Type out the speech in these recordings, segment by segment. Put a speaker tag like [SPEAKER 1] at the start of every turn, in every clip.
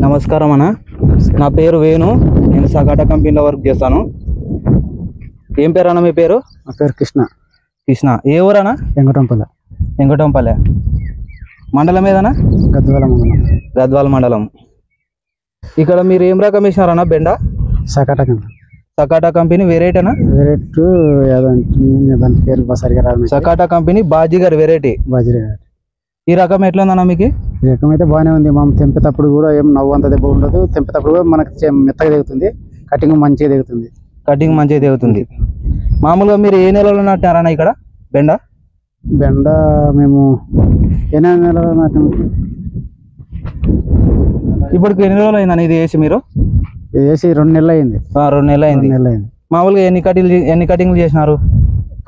[SPEAKER 1] నమస్కారం అన్న. నా పేరు వేణు. నేను సగాటా కంపెనీలో వర్క్ చేస్తాను. ఏం పేరు అన్న మీ పేరు?
[SPEAKER 2] నా పేరు కృష్ణ.
[SPEAKER 1] కృష్ణ. ఏ ఊరన్నా?
[SPEAKER 2] వెంకటంపల్లె.
[SPEAKER 1] వెంకటంపల్లె మండలం ఏదన్నా?
[SPEAKER 2] గద్వాల మండలం.
[SPEAKER 1] గద్వాల మండలం. ఇక్కడ మీరు ఏం రకం వేసినారన్న? బెండ
[SPEAKER 2] సకాటా కంపెనీ.
[SPEAKER 1] సకాటా కంపెనీ వెరైటీనా?
[SPEAKER 2] వెరైటీ దాని పేరు సరిగా రాదు.
[SPEAKER 1] Sakata company Baazigar variety.
[SPEAKER 2] Baazigar.
[SPEAKER 1] ఈ రకం ఎట్లా ఉందన్న మీకు?
[SPEAKER 2] ఈ రకం అయితే బాగానే ఉంది. మనం తెంపేటప్పుడు కూడా ఏం నవ్వు అంత దెబ్బ ఉండదు. తెంపేటప్పుడు కూడా మనకి మెత్తగా దిగుతుంది. కటింగ్ మంచిగా దిగుతుంది.
[SPEAKER 1] కటింగ్ మంచిగా దిగుతుంది. మామూలుగా మీరు ఏ నెలలో నాటారన్న ఇక్కడ బెండ?
[SPEAKER 2] బెండ మేము ఎనిమిది నెలలో నాటాము.
[SPEAKER 1] ఇప్పటికి ఎన్ని రోజులు అయిందని ఇది వేసి? మీరు
[SPEAKER 2] వేసి 2 నెలలు అయింది.
[SPEAKER 1] 2 నెలలు అయింది. మామూలుగా ఎన్ని కటింగ్లు చేసినారు?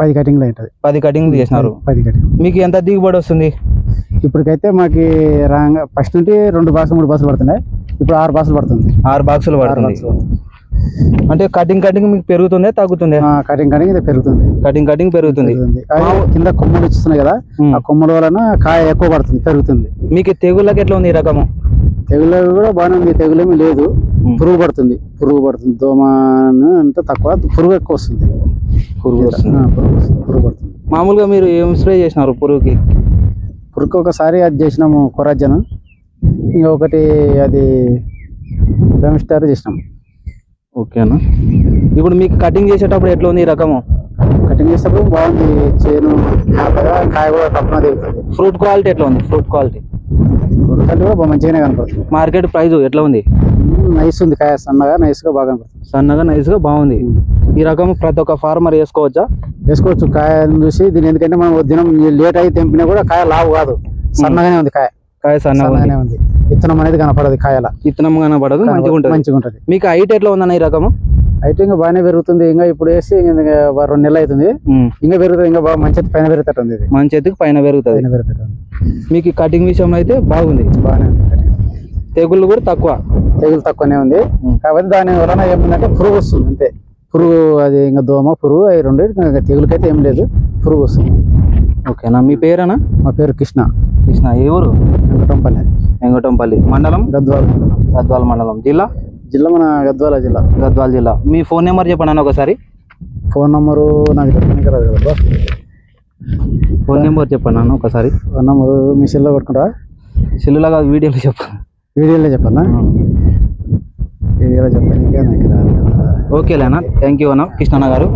[SPEAKER 2] 10 కటింగ్లు అవుతుంది.
[SPEAKER 1] 10 కటింగ్లు చేసినారు.
[SPEAKER 2] 10 కటింగ్.
[SPEAKER 1] మీకు ఎంత దిగుబడి వస్తుంది?
[SPEAKER 2] ఇప్పటికైతే మాకు ఫస్ట్ నుండి 2 బాక్సులు 3 బాక్సులు పడుతున్నాయి. ఇప్పుడు 6 బాక్సులు పడుతుంది.
[SPEAKER 1] 6 బాక్సులు పడుతుంది. అంటే కటింగ్ మీకు పెరుగుతుందా తగ్గుతుందా?
[SPEAKER 2] కటింగ్ ఇది పెరుగుతుంది.
[SPEAKER 1] కటింగ్ పెరుగుతుంది.
[SPEAKER 2] కింద కొమ్మలు ఇస్తున్నాయి కదా, ఆ కొమ్మల వలన కాయ ఎక్కువ పడుతుంది, పెరుగుతుంది.
[SPEAKER 1] మీకు తెగుళ్ళకి ఎట్లా ఉంది ఈ రకము?
[SPEAKER 2] తెగులు కూడా బాగానే ఉంది. తెగులేమీ లేదు. పురుగు పడుతుంది. దోమ అంతా తక్కువ, పురుగు ఎక్కువ వస్తుంది. పురుగు పడుతుంది.
[SPEAKER 1] మామూలుగా మీరు ఏం స్ప్రే చేసినారు పురుగుకి?
[SPEAKER 2] పురుగుకి ఒకసారి అది చేసినాము కొరాజన్, ఇంకొకటి అది డెమిస్టార్ చేసినాము.
[SPEAKER 1] ఓకేనా. ఇప్పుడు మీకు కటింగ్ చేసేటప్పుడు ఎట్లా ఉంది ఈ రకము?
[SPEAKER 2] కటింగ్ చేసేటప్పుడు బాగుంది. చేను కాయ కూడా తక్కువ దిగుతుంది.
[SPEAKER 1] ఫ్రూట్ క్వాలిటీ ఎట్లా ఉంది? ఫ్రూట్ క్వాలిటీ
[SPEAKER 2] కూడా మంచిగానే కనపడుతుంది.
[SPEAKER 1] మార్కెట్ ప్రైస్ ఎట్లా ఉంది?
[SPEAKER 2] నైస్ ఉంది. కాయ సన్నగా నైస్గా బాగా కనపడుతుంది.
[SPEAKER 1] సన్నగా నైస్గా బాగుంది. ఈ రకం ప్రతి ఒక్క ఫార్మర్ వేసుకోవచ్చా?
[SPEAKER 2] వేసుకోవచ్చు. కాయను చూసి దీని, ఎందుకంటే మనం దినం లేట్ అయి తెంపినా కూడా కాయ లావు కాదు, సన్నగానే ఉంది. కాయ సన్నగానే ఉంది. విత్తనం అనేది కనపడదు. కాయల విత్తనం
[SPEAKER 1] కనపడదు. మంచిగా ఉంటుంది. మీకు హైట్ ఎట్లా ఉందన్న ఈ రకము?
[SPEAKER 2] హైట్ ఇంకా బాగానే పెరుగుతుంది. ఇంకా ఇప్పుడు వేసి 2 నెలలు అవుతుంది. ఇంకా పెరుగుతుంది. ఇంకా బాగా మంచి పైన పెరుగుతుంది.
[SPEAKER 1] మంచి ఎత్తుకు పైన పెరుగుతుంది. మీకు కటింగ్ విషయంలో అయితే బాగుంది. బాగానే ఉంది. తెగుళ్ళు కూడా తెగులు తక్కువనే ఉంది. కాబట్టి దాని వలన ఏముందంటే పురుగు వస్తుంది అంతే. పురుగు అది ఇంకా దోమ పురుగు అవి 2. తెగులకైతే ఏం లేదు, పురుగు వస్తుంది. ఓకేనా. మీ పేరేనా?
[SPEAKER 2] మా పేరు కృష్ణ.
[SPEAKER 1] ఏ ఊరు? వెంకటంపల్లి మండలం. గద్వాల మండలం. జిల్లా
[SPEAKER 2] మన గద్వాల
[SPEAKER 1] జిల్లా. మీ ఫోన్ నెంబర్ చెప్పండి అన్న ఒకసారి.
[SPEAKER 2] ఫోన్ నెంబరు నాకు రాదు కదా.
[SPEAKER 1] ఫోన్ నెంబర్ చెప్పండి అన్న ఒకసారి.
[SPEAKER 2] ఫోన్ నెంబరు మీ సెల్లో పెట్టుకుంటా?
[SPEAKER 1] సెల్లులో కాదు, వీడియోలో చెప్పండి.
[SPEAKER 2] వీడియోలో చెప్పన్నా? వీడియోలో చెప్పాను. ఓకేలేనా.
[SPEAKER 1] థ్యాంక్ యూ అన్న కృష్ణన్న గారు.